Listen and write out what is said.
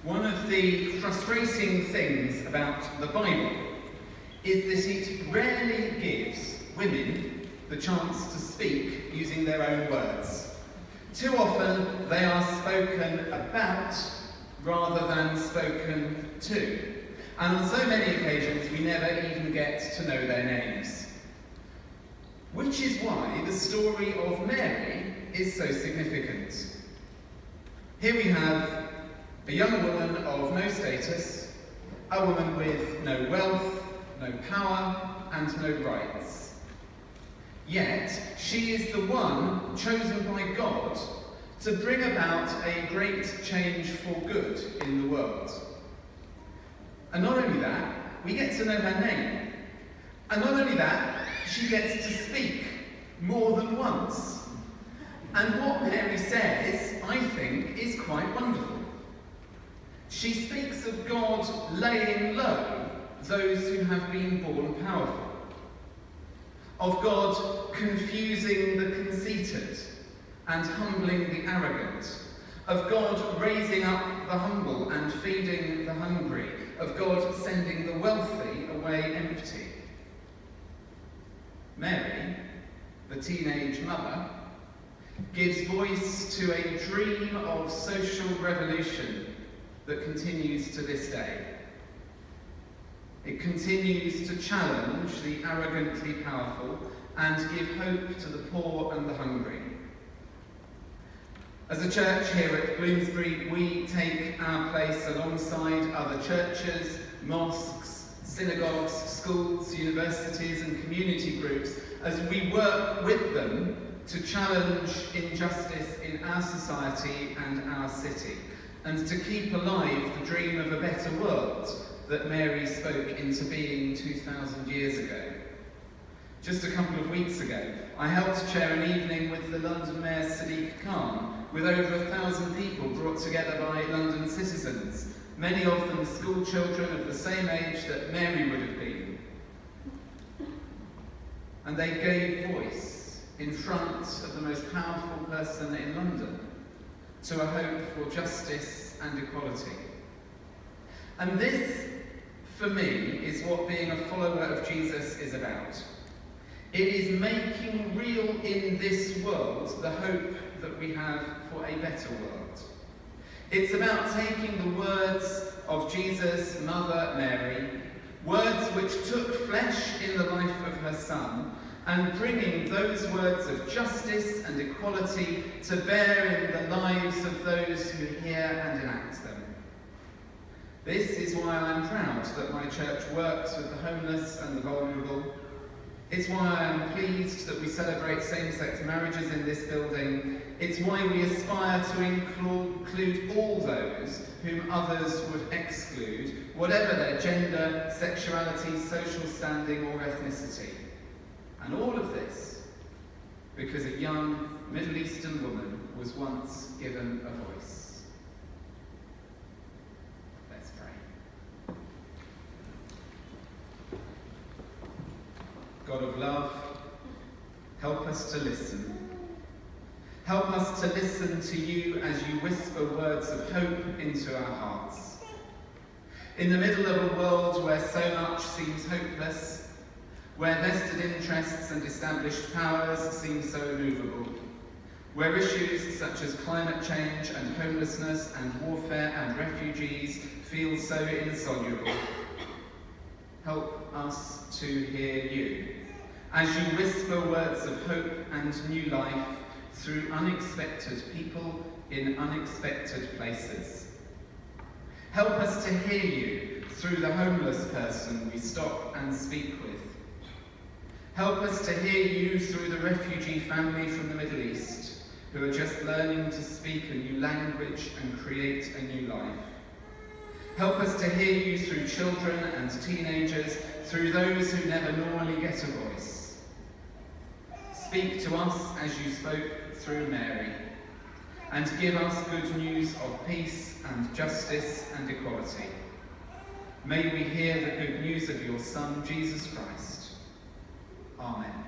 One of the frustrating things about the Bible is that it rarely gives women the chance to speak using their own words. Too often they are spoken about rather than spoken to. And on so many occasions we never even get to know their names. Which is why the story of Mary is so significant. Here we have a young woman of no status, a woman with no wealth, no power, and no rights. Yet, she is the one chosen by God to bring about a great change for good in the world. And not only that, we get to know her name. And not only that, she gets to speak more than once. And what Mary says, I think, is quite wonderful. She speaks of God laying low those who have been born powerful, of God confusing the conceited and humbling the arrogant, of God raising up the humble and feeding the hungry, of God sending the wealthy away empty. Mary, the teenage mother, gives voice to a dream of social revolution that continues to this day. It continues to challenge the arrogantly powerful and give hope to the poor and the hungry. As a church here at Bloomsbury, we take our place alongside other churches, mosques, synagogues, schools, universities and community groups as we work with them to challenge injustice in our society and our city, and to keep alive the dream of a better world that Mary spoke into being 2,000 years ago. Just a couple of weeks ago, I helped chair an evening with the London Mayor Sadiq Khan, with over 1,000 people brought together by London citizens, many of them school children of the same age that Mary would have been. And they gave voice in front of the most powerful person in London to a hope for justice and equality. And this, for me, is what being a follower of Jesus is about. It is making real in this world the hope that we have for a better world. It's about taking the words of Jesus' mother Mary, words which took flesh in the life of her son, and bringing those words of justice and equality to bear in the lives of those who hear and enact them. This is why I'm proud that my church works with the homeless and the vulnerable. It's why I am pleased that we celebrate same-sex marriages in this building. It's why we aspire to include all those whom others would exclude, whatever their gender, sexuality, social standing or ethnicity. And all of this because a young Middle Eastern woman was once given a voice. Let's pray. God of love, help us to listen. Help us to listen to you as you whisper words of hope into our hearts. In the middle of a world where so much seems hopeless, where vested interests and established powers seem so immovable, where issues such as climate change and homelessness and warfare and refugees feel so insoluble, help us to hear you as you whisper words of hope and new life through unexpected people in unexpected places. Help us to hear you through the homeless person we stop and speak with. Help us to hear you through the refugee family from the Middle East, who are just learning to speak a new language and create a new life. Help us to hear you through children and teenagers, through those who never normally get a voice. Speak to us as you spoke through Mary, and give us good news of peace and justice and equality. May we hear the good news of your Son, Jesus Christ. Amen.